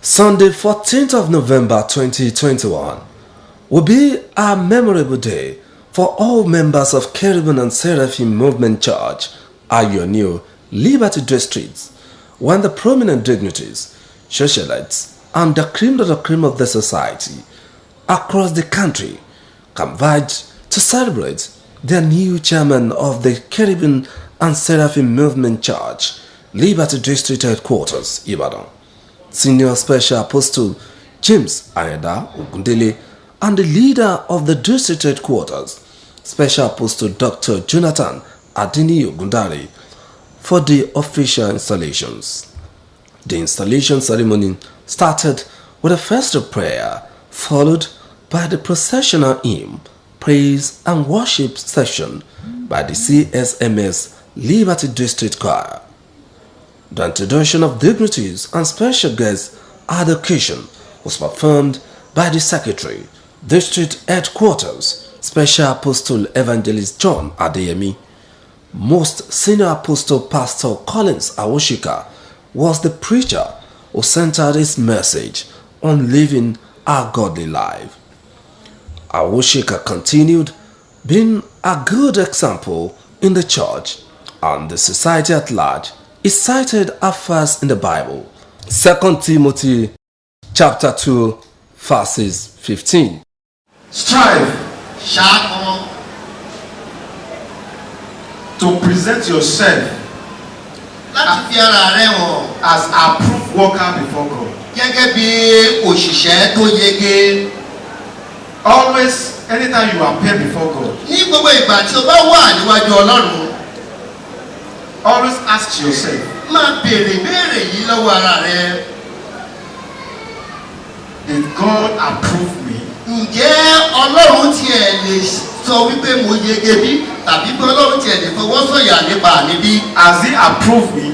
Sunday, 14th of November 2021 will be a memorable day for all members of Cherubim and Seraphim Movement Church at your new Liberty District, when the prominent dignitaries, socialites, and the cream of the society across the country converge to celebrate their new chairman of the Cherubim and Seraphim Movement Church, Liberty District Headquarters, Ibadan. Senior Special Apostle James Ayeda Ogundele and the leader of the district headquarters, Special Apostle Dr. Jonathan Adini Ogundare, for the official installations. The installation ceremony started with a festive prayer, followed by the processional hymn, praise and worship session by the CSMC Liberty District Choir. The introduction of dignitaries and special guests at the occasion was performed by the Secretary, District Headquarters, Special Apostle Evangelist John Adeyemi. Most Senior Apostle Pastor Collins Awoshika was the preacher who centered his message on living a godly life. Awoshika continued being a good example in the church and the society at large. Is cited as verse in the Bible, 2 Timothy chapter 2, verses 15. Strive, sharp, to present yourself as a approved worker before God. Always, anytime you appear before God, always ask yourself, did God approve me? Has He approved me?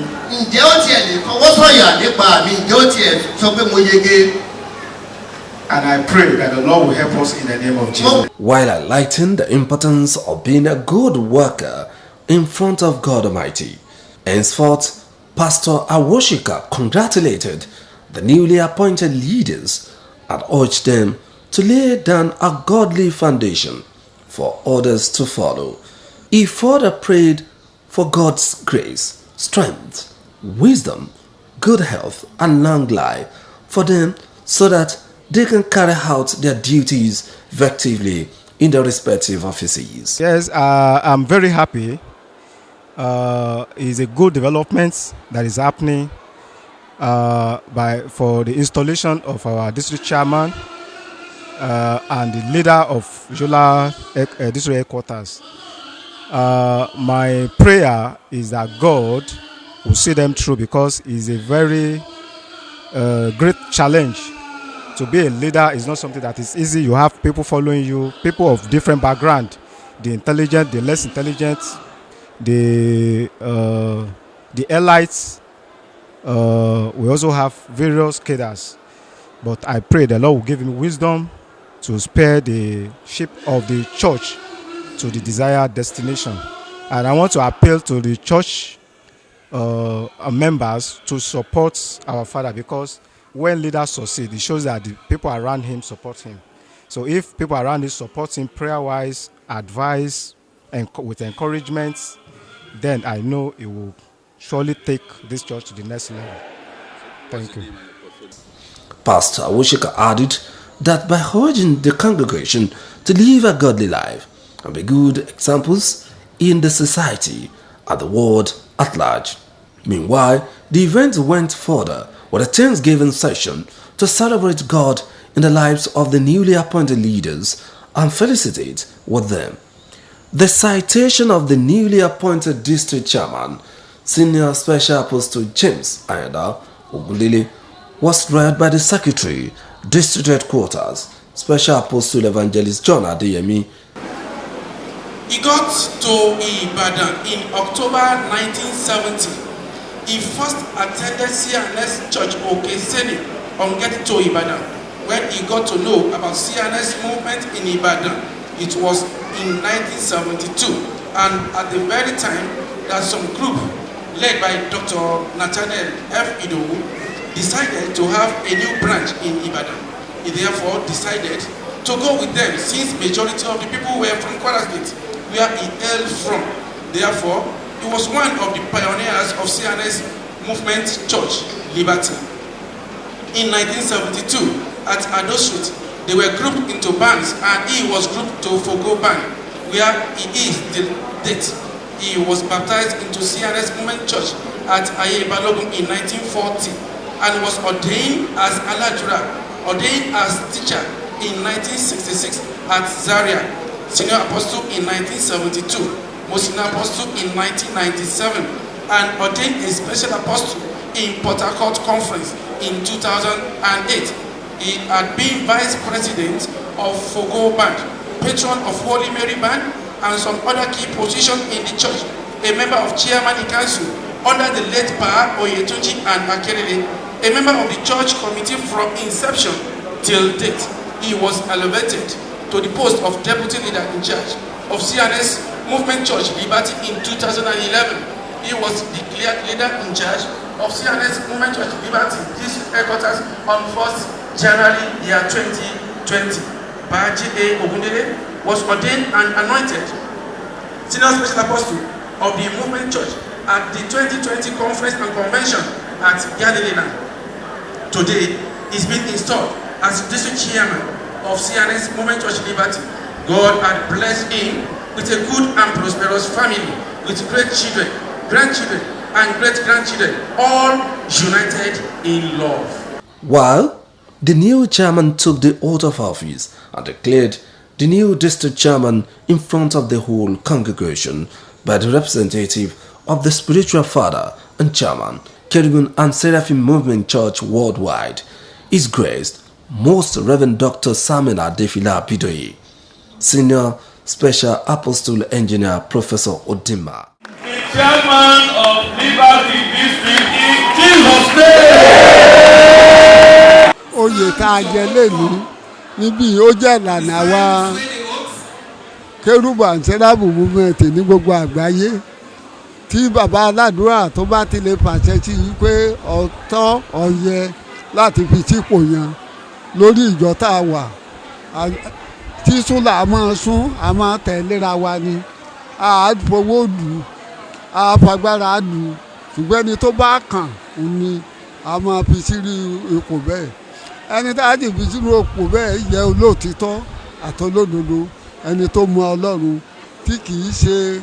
And I pray that the Lord will help us in the name of Jesus. While highlighting the importance of being a good worker in front of God Almighty, henceforth, Pastor Awoshika congratulated the newly appointed leaders and urged them to lay down a godly foundation for others to follow. He further prayed for God's grace, strength, wisdom, good health, and long life for them so that they can carry out their duties effectively in their respective offices. Yes, I'm very happy. Is a good development that is happening for the installation of our district chairman and the leader of Yola district headquarters. My prayer is that God will see them through, because it's a very great challenge. To be a leader is not something that is easy. You have people following you, people of different background, the intelligent, the less intelligent, the elites. We also have various cadres, but I pray the Lord will give him wisdom to spare the sheep of the church to the desired destination. And I want to appeal to the church members to support our father, because when leaders succeed, it shows that the people around him support him. So if people around him support him prayer-wise, advice, and with encouragement, then I know it will surely take this church to the next level. Thank you. Pastor Awoshika added that by urging the congregation to live a godly life and be good examples in the society and the world at large. Meanwhile, the event went further with a Thanksgiving session to celebrate God in the lives of the newly appointed leaders and felicitate with them. The citation of the newly appointed district chairman, Senior Special Apostle James Ayeda Ogundele, was read by the Secretary, District Headquarters, Special Apostle Evangelist John Adeyemi. He got to Ibadan in October 1970. He first attended CNS Church Okeseni on getting to Ibadan. When he got to know about CNS movement in Ibadan, it was in 1972. And at the very time that some group led by Dr. Nathaniel F. Idowu decided to have a new branch in Ibadan. He therefore decided to go with them, since majority of the people were from Kwara State, where he hailed from. Therefore, he was one of the pioneers of CNS Movement Church Liberty. In 1972, at Ado Street, they were grouped into bands, and he was grouped to Fogo Band, where he is till date. He was baptized into CNS Movement Church at Aye Balogun in 1940 and was ordained as Aladura, ordained as teacher in 1966 at Zaria, senior apostle in 1972, most senior apostle in 1997, and ordained a special apostle in Port Harcourt Conference in 2008. He had been vice president of Fogo Band, patron of Holy Mary Band, and some other key positions in the church, a member of chairman in council under the late Pa Oyetunji and Akerele, a member of the church committee from inception till date. He was elevated to the post of deputy leader in charge of CNS Movement Church Liberty in 2011. He was declared leader in charge of CNS Movement Church Liberty district headquarters on 1st January year 2020. Baji A. Ogundele was ordained and anointed senior special apostle of the Movement Church at the 2020 conference and convention at Galilee. Today, he's been installed as district chairman of CNS Movement Church Liberty. God had blessed him with a good and prosperous family, with great children, grandchildren, and great-grandchildren, all united in love. While the new chairman took the oath of office and declared the new district chairman in front of the whole congregation by the representative of the spiritual father and chairman, Cherubim and Seraphim Movement Church Worldwide, His Grace, Most Reverend Dr. Samuel Adefila Bidoye, Senior Special Apostle Engineer Professor Odima. The chairman of Liberty District in Jesus' name. Oyè tá a jẹ lẹ́nu níbí ó jẹ́ ìlànà wa Kérúbù and Séráfù movement ní gbogbo àgbáyé. Tí bàbá aládùúrà tó bá ti lè pàṣẹ sí i pé ọ̀tọ̀ ọ̀yẹ láti fi sípò yan lórí ìjọ tá a wà, tí súnlà a máa sún a máa tẹ̀léra wa ni, a fowó lù ú, a fagbára lù ú, ṣùgbọ́n ẹni tó bá kàn ni a máa fi sírí ipò bẹ́ẹ̀. Ẹni tá a ti fi sínú ipò bẹ́ẹ̀ yẹ olóòtítọ́ àtolódodo, ẹni tó mọ Ọlọ́run, tí kì í ṣe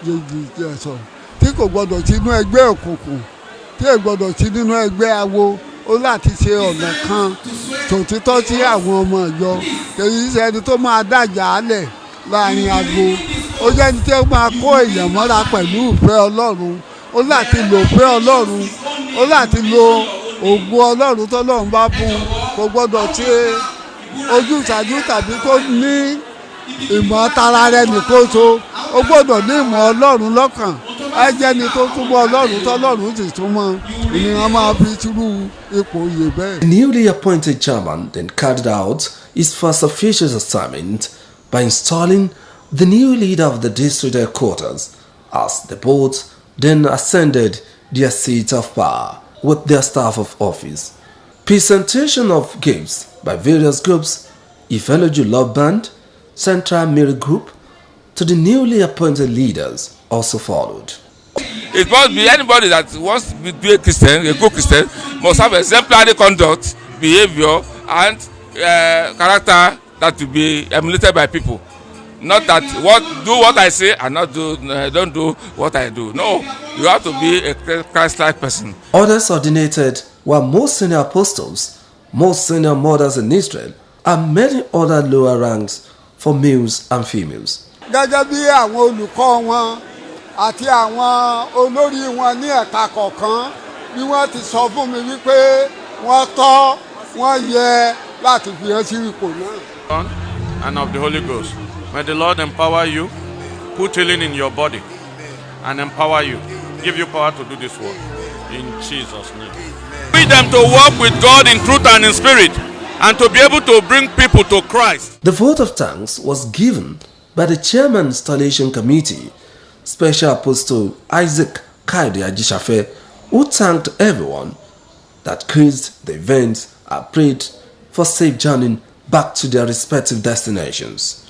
yèyí ẹ̀sọ̀, tí kò gbọdọ̀ sí inú ẹgbẹ́ òkùnkùn, tí kò gbọdọ̀ sí nínú ẹgbẹ́ awo. Ó láti ṣe ọ̀nà kan tòtítọ́ sí àwọn ọmọ ìjọ, kì í ṣe ẹni tó máa dájà álẹ̀ láàrin agbo. Ó jẹ́ ẹni tí ó máa kó èèyàn mọ́ra pẹ̀lú ìfẹ́ Ọlọ́run. Ó láti lo ìfẹ́ Ọlọ́run, ó láti lo ògo Ọlọ́run tọ́lọ́run bá fún. Kò gbọdọ̀ ṣe ojúṣàjú tàbí kó ní ìmọ̀ tara rẹ̀ nìkan so. Ó gbọdọ̀ ní ìmọ̀ Ọlọ́run lọ́kàn. Ẹ jẹ́ ni tó túbọ̀ Ọlọ́run tọ́lọ́run sì túmọ̀ ènìyàn máa fi túrú ipò yè bẹ́ẹ̀. The newly appointed chairman then carried out his first official assignment by installing the new leader of the district headquarters, as the board then ascended their seats of power with their staff of office. Presentation of gifts by various groups, Ifeloju Love Band, Central Mary Group, to the newly appointed leaders also followed. It must be anybody that wants to be a Christian, a good Christian, must have exemplary conduct, behavior, and character that will be emulated by people. Not that do what I say and don't do what I do. No, you have to be a Christ-like person. Others ordinated were most senior apostles, most senior mothers in Israel, and many other lower ranks for males and females. Gẹ́gẹ́ bí àwọn olùkọ́ wọn àti àwọn olórí wọn ní ẹ̀ka kọ̀ọ̀kan bí wọ́n ti sọ fún mi wípé wọ́n tọ́ wọ́n yẹ láti fi hàn sí ipò náà. And of the Holy Ghost. May the Lord empower you, put healing in your body, and empower you, give you power to do this work. In Jesus' name. Lead them to walk with God in truth and in spirit, and to be able to bring people to Christ. The vote of thanks was given by the Chairman Installation Committee, Special Apostle Isaac Kaide Ajishafe, who thanked everyone that crazed the event are prayed for safe journey back to their respective destinations.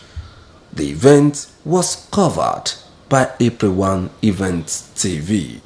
The event was covered by April 1 Events TV.